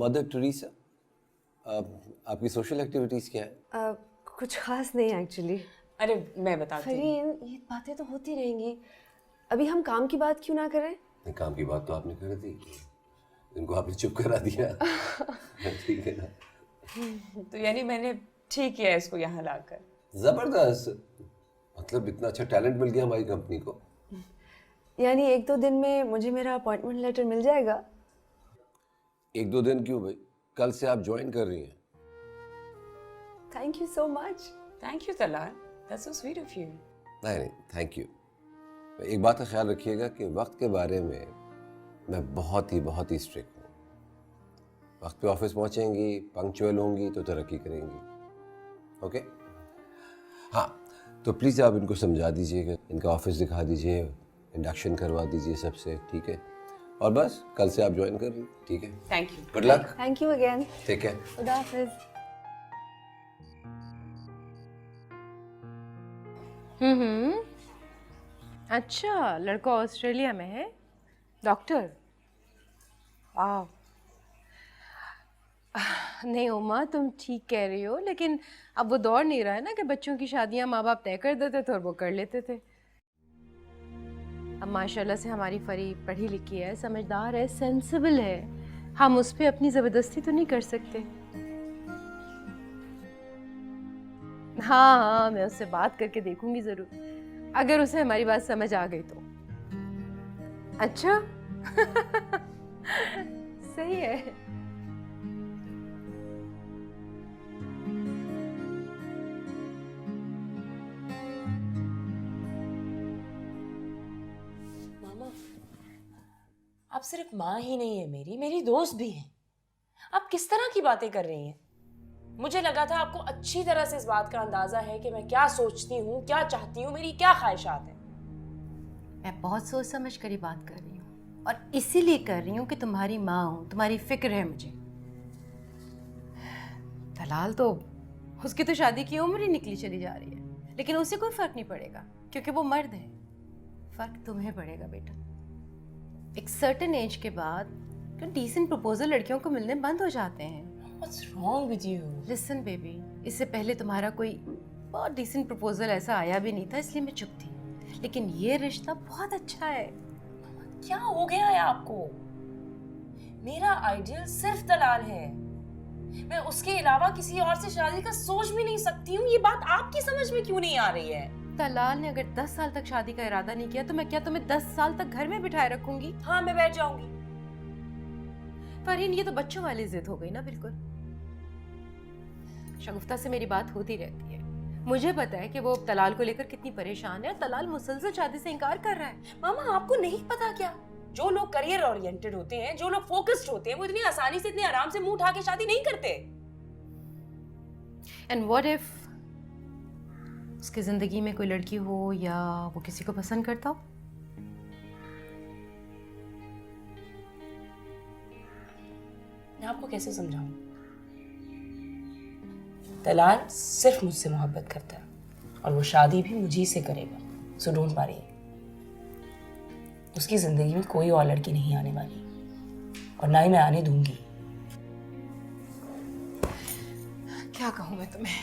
Mother Teresa, आपकी social activities क्या है? कुछ खास नहीं एक्चुअली। अरे मैं बताती हूँ। फरीन, ये बातें तो होती रहेंगी, अभी हम काम की बात क्यों ना करें? नहीं, काम की बात तो आपने कर दी, इनको आपने चुप करा दिया। ठीक है ना? तो यानी मैंने ठीक किया इसको यहाँ लाकर। ज़बरदस्त, मतलब इतना अच्छा टैलेंट मिल गया हमारी कंपनी को। यानी 1-2 दिन में मुझे मेरा अपॉइंटमेंट लेटर मिल जाएगा? 1-2 दिन क्यों भाई, कल से आप ज्वाइन कर रही हैं। Thank you so much. Thank you Talal, that's so sweet of you. नहीं, थैंक यू। एक बात का ख्याल रखिएगा कि वक्त के बारे में मैं बहुत ही स्ट्रिक्ट हूँ। वक्त पे ऑफिस पहुँचेंगी, पंक्चुअल होंगी तो तरक्की करेंगी। ओके? हाँ, तो प्लीज़ आप इनको समझा दीजिएगा, इनका ऑफिस दिखा दीजिए, इंडक्शन करवा दीजिए सबसे, ठीक है? और बस कल से आप ज्वाइन कर लीजिए, ठीक है? Thank you. Good luck. Thank you again. ठीक है। खुदा हाफिज। अच्छा, लड़का ऑस्ट्रेलिया में है, डॉक्टर। वाह। नहीं उमा, तुम ठीक कह रही हो, लेकिन अब वो दौर नहीं रहा है ना कि बच्चों की शादियां माँ बाप तय कर देते थे और वो कर लेते थे। अब माशाल्लाह से हमारी फरी पढ़ी लिखी है, समझदार है, सेंसिबल है, हम उस पर अपनी ज़बरदस्ती तो नहीं कर सकते। हाँ, मैं उससे बात करके देखूंगी ज़रूर, अगर उसे हमारी बात समझ आ गई तो। अच्छा। सही है। मामा, आप सिर्फ माँ ही नहीं है मेरी दोस्त भी हैं। आप किस तरह की बातें कर रही हैं? मुझे लगा था आपको अच्छी तरह से इस बात का अंदाजा है कि मैं क्या सोचती हूँ, क्या चाहती हूँ, मेरी क्या ख्वाहिशात हैं। मैं बहुत सोच समझ कर ही बात कर रही हूँ, और इसीलिए कर रही हूँ कि तुम्हारी माँ हूँ, तुम्हारी फिक्र है मुझे। तलाल तो, उसकी तो शादी की उम्र ही निकली चली जा रही है, लेकिन उसे कोई फर्क नहीं पड़ेगा क्योंकि वो मर्द है। फर्क तुम्हें पड़ेगा बेटा। एक सर्टेन एज के बाद डिसेंट प्रपोजल लड़कियों को मिलने बंद हो जाते हैं। What's wrong with you? Listen baby, इससे पहले तुम्हारा कोई बहुत डिसेंट प्रपोजल ऐसा आया भी नहीं था, इसलिए मैं चुप थी, लेकिन ये रिश्ता बहुत अच्छा है। क्या हो गया है आपको? मेरा आइडियल सिर्फ तलाल है, मैं उसके अलावा किसी और से शादी का सोच भी नहीं सकती हूँ। ये बात आपकी समझ में क्यों नहीं आ रही है? तलाल ने अगर 10 साल तक शादी का इरादा नहीं किया तो मैं क्या तुम्हें 10 साल तक घर में बिठाए रखूंगी? हाँ, मैं बैठ जाऊंगी। फरहीन, ये तो बच्चों वाली जिद हो गई ना। बिल्कुल, शगुफ्ता से मेरी बात होती रहती है, मुझे पता है कि वो तलाल को लेकर कितनी परेशान है। तलाल मुसलसल शादी से इनकार कर रहा है। मामा, आपको नहीं पता क्या? जो लोग करियर ओरिएंटेड होते हैं, जो लोग फोकस्ड होते हैं, वो इतनी आसानी से, इतने आराम से मुंह उठा के शादी नहीं करते। एंड व्हाट इफ उसकी जिंदगी में कोई लड़की हो या वो किसी को पसंद करता हो? मैं आपको कैसे समझाऊं? तलाल सिर्फ मुझसे मोहब्बत करता है और वो शादी भी मुझी से करेगा, सो डोंट वरी। उसकी जिंदगी में कोई और लड़की नहीं आने वाली, और ना ही मैं आने दूंगी। क्या कहूँ मैं तुम्हें?